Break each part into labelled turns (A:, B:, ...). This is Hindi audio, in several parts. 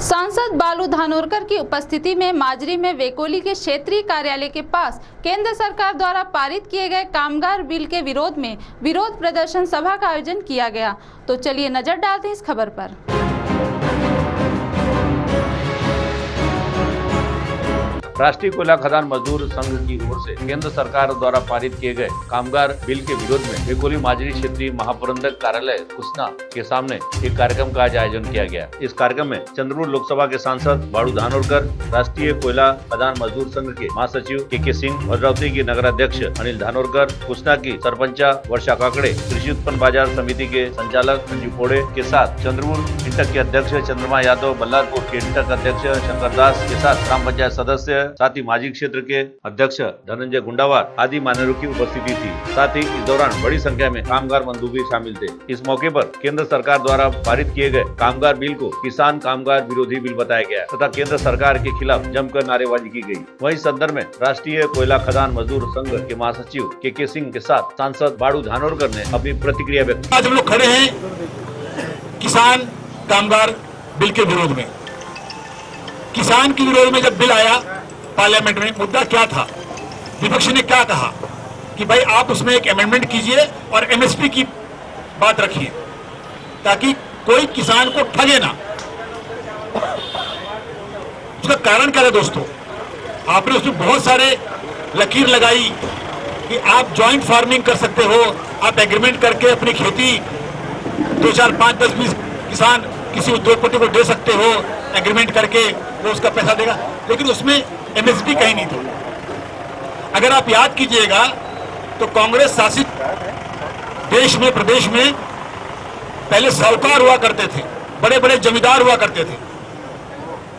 A: सांसद बालू धानोरकर की उपस्थिति में माजरी में वेकोली के क्षेत्रीय कार्यालय के पास केंद्र सरकार द्वारा पारित किए गए कामगार बिल के विरोध में विरोध प्रदर्शन सभा का आयोजन किया गया। तो चलिए नजर डालते हैं इस खबर पर।
B: राष्ट्रीय कोयला खदान मजदूर संघ की ओर से केंद्र सरकार द्वारा पारित किए गए कामगार बिल के विरोध में वेकोली माजरी क्षेत्रीय महाप्रबंधक कार्यालय कुसना के सामने एक कार्यक्रम का आज आयोजन किया गया। इस कार्यक्रम में चंद्रपुर लोकसभा के सांसद बालू धानोरकर, राष्ट्रीय कोयला खदान मजदूर संघ के महासचिव के सिंह, भद्रावती की नगराध्यक्ष अनिल धानोरकर, कुसना की सरपंचा वर्षा काकड़े, कृषि उत्पन्न बाजार समिति के संचालक संजीव पोड़े के साथ चंद्रपुर इंटक के अध्यक्ष चंद्रमा यादव, बल्लारपुर के इंटक अध्यक्ष शंकर दास के साथ ग्राम पंचायत सदस्य, साथ ही माजी क्षेत्र के अध्यक्ष धनंजय गुंडावार आदि मान्यवरों की उपस्थिति थी। साथ ही इस दौरान बड़ी संख्या में कामगार मजदूर भी शामिल थे। इस मौके पर केंद्र सरकार द्वारा पारित किए गए कामगार बिल को किसान कामगार विरोधी बिल बताया गया तथा केंद्र सरकार के खिलाफ जमकर नारेबाजी की गई। वहीं संदर्भ में राष्ट्रीय कोयला खदान मजदूर संघ के महासचिव के सिंह के साथ सांसद बालू धानोरकर ने अपनी प्रतिक्रिया व्यक्त की।
C: आज हम लोग खड़े हैं किसान कामगार बिल के विरोध में। किसान के विरोध में जब बिल आया पार्लियामेंट में, मुद्दा क्या था, विपक्ष ने क्या कहा कि भाई आप उसमें एक अमेंडमेंट कीजिए और एमएसपी की बात रखिए ताकि कोई किसान को ठगे ना। उसका कारण क्या है दोस्तों, आपने उसमें बहुत सारे लकीर लगाई कि आप जॉइंट फार्मिंग कर सकते हो, आप एग्रीमेंट करके अपनी खेती 2, 4, 5, 10, 20 किसान किसी उद्योगपति को दे सकते हो, एग्रीमेंट करके वो उसका पैसा देगा, लेकिन उसमें एमएसपी कहीं नहीं था। अगर आप याद कीजिएगा तो कांग्रेस शासित देश में, प्रदेश में पहले साहूकार हुआ करते थे, बड़े बड़े जमींदार हुआ करते थे।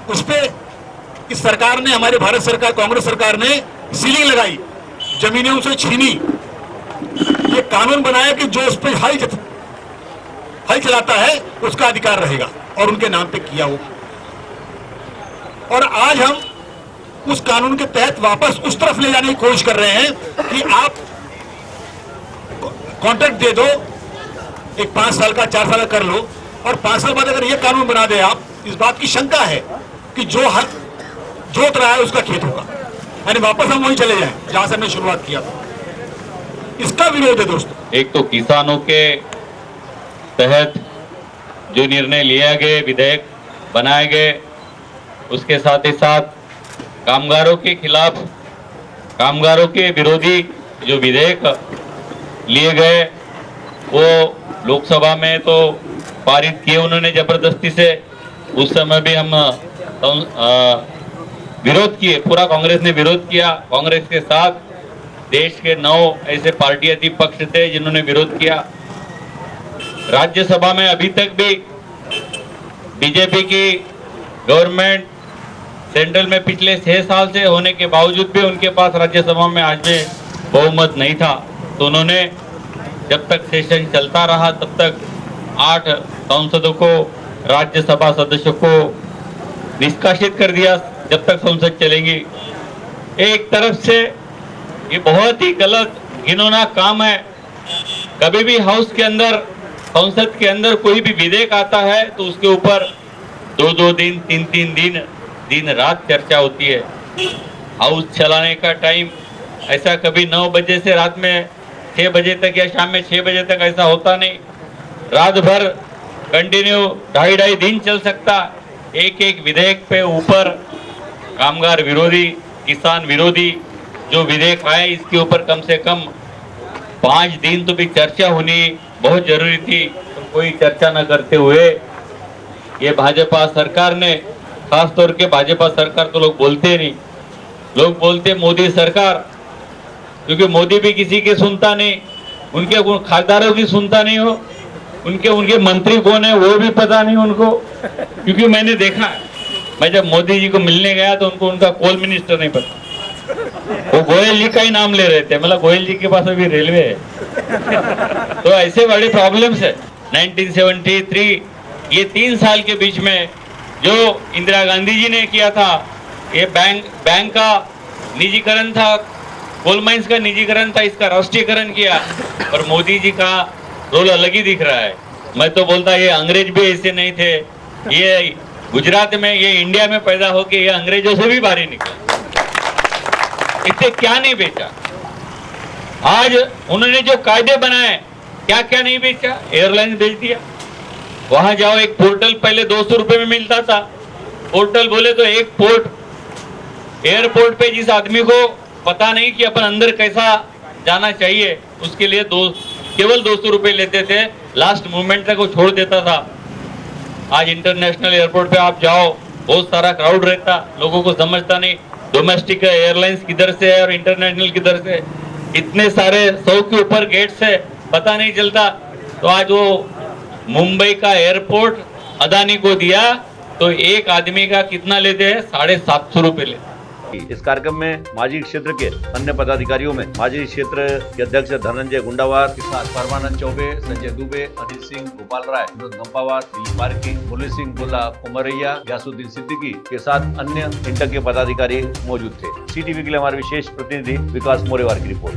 C: उस पे इस सरकार ने, हमारे भारत सरकार, कांग्रेस सरकार ने सीलिंग लगाई, जमीनें उनसे छीनी। ये कानून बनाया कि जो उस पर हल चलाता है उसका अधिकार रहेगा और उनके नाम पे किया होगा। और आज हम उस कानून के तहत वापस उस तरफ ले जाने की कोशिश कर रहे हैं कि आप कॉन्ट्रैक्ट दे दो, एक 5 साल का, 4 साल का कर लो, और 5 साल बाद अगर ये कानून बना दे आप, इस बात की शंका है कि जो हल जोत रहा है उसका खेत होगा, यानी वापस हम वहीं चले जाएं जहां से हमने शुरुआत किया था। इसका विरोध है दोस्तों।
D: एक तो किसानों के तहत जो निर्णय लिया गए, विधेयक बनाए गए, उसके साथ ही साथ कामगारों के खिलाफ, कामगारों के विरोधी जो विधेयक लिए गए वो लोकसभा में तो पारित किए उन्होंने जबरदस्ती से। उस समय भी हम विरोध किए, पूरा कांग्रेस ने विरोध किया। कांग्रेस के साथ देश के 9 ऐसे पार्टियां थी, पक्ष थे जिन्होंने विरोध किया। राज्यसभा में अभी तक भी बीजेपी की गवर्नमेंट सेंट्रल में पिछले 6 साल से होने के बावजूद भी उनके पास राज्यसभा में आज में बहुमत नहीं था, तो उन्होंने जब तक सेशन चलता रहा तब तक 8 सांसदों को, राज्यसभा सदस्यों को निष्कासित कर दिया जब तक संसद चलेगी। एक तरफ से ये बहुत ही गलत, घिनौना काम है। कभी भी हाउस के अंदर, संसद के अंदर कोई भी विधेयक आता है तो उसके ऊपर 2-2 दिन, 3-3 दिन रात चर्चा होती है। हाउस चलाने का टाइम ऐसा कभी 9 बजे से रात में 6 बजे तक या शाम में 6 बजे तक ऐसा होता नहीं। रात भर कंटिन्यू 2.5 दिन चल सकता। एक विधेयक पे ऊपर कामगार विरोधी, किसान विरोधी जो विधेयक आए, इसके ऊपर कम से कम 5 दिन तो भी चर्चा होनी बहुत जरूरी थी। तो कोई चर्चा न करते हुए ये भाजपा सरकार ने, खास तौर के भाजपा सरकार तो लोग बोलते नहीं, लोग बोलते मोदी सरकार, क्योंकि मोदी भी किसी की सुनता नहीं, उनके खासदारों की सुनता नहीं हो, उनके मंत्री कौन है वो भी पता नहीं उनको। क्योंकि मैंने देखा, मैं जब मोदी जी को मिलने गया तो उनको उनका कोल मिनिस्टर नहीं पता, वो गोयल जी का ही नाम ले रहे थे। मतलब गोयल जी के पास अभी रेलवे है। तो ऐसे बड़े प्रॉब्लम्स है। 1973 ये 3 साल के बीच में जो इंदिरा गांधी जी ने किया था, ये बैंक का निजीकरण था, कोल माइंस का निजीकरण था, इसका राष्ट्रीयकरण किया। और मोदी जी का रोल अलग ही दिख रहा है। मैं तो बोलता ये अंग्रेज भी ऐसे नहीं थे, ये गुजरात में, ये इंडिया में पैदा होके ये अंग्रेजों से भी भारी निकला। इससे क्या नहीं बेचा? आज उन्होंने जो कायदे बनाए, क्या क्या नहीं बेचा? एयरलाइन बेच दिया। वहां जाओ, एक पोर्टल पहले 200 रुपए में मिलता था। पोर्टल बोले तो एक पोर्ट एयरपोर्ट पे जिस आदमी को पता नहीं कि अपन अंदर कैसा जाना चाहिए, उसके लिए केवल 200 रुपए लेते थे। लास्ट मोमेंट तक वो छोड़ देता था। आज इंटरनेशनल एयरपोर्ट पे आप जाओ, बहुत सारा क्राउड रहता, लोगों को समझता नहीं डोमेस्टिक एयरलाइंस किधर से है और इंटरनेशनल किधर से। इतने सारे 100 के ऊपर गेट्स है, पता नहीं चलता। तो आज वो मुंबई का एयरपोर्ट अदानी को दिया तो एक आदमी का कितना लेते हैं? 750 रुपए लेते।
B: इस कार्यक्रम में माजी क्षेत्र के अन्य पदाधिकारियों में माजी क्षेत्र के अध्यक्ष धनंजय गुंडावार के साथ परमानंद चौबे, संजय दुबे, अनिल सिंह, गोपाल राय, विनोद गंपावार, दिलीप पारकी, मुरली सिंह गोला, कुमरैया, गयासुद्दीन सिद्दीकी के साथ अन्य इंटर के पदाधिकारी मौजूद थे। CTV के लिए हमारे विशेष प्रतिनिधि विकास मोरेवार की रिपोर्ट।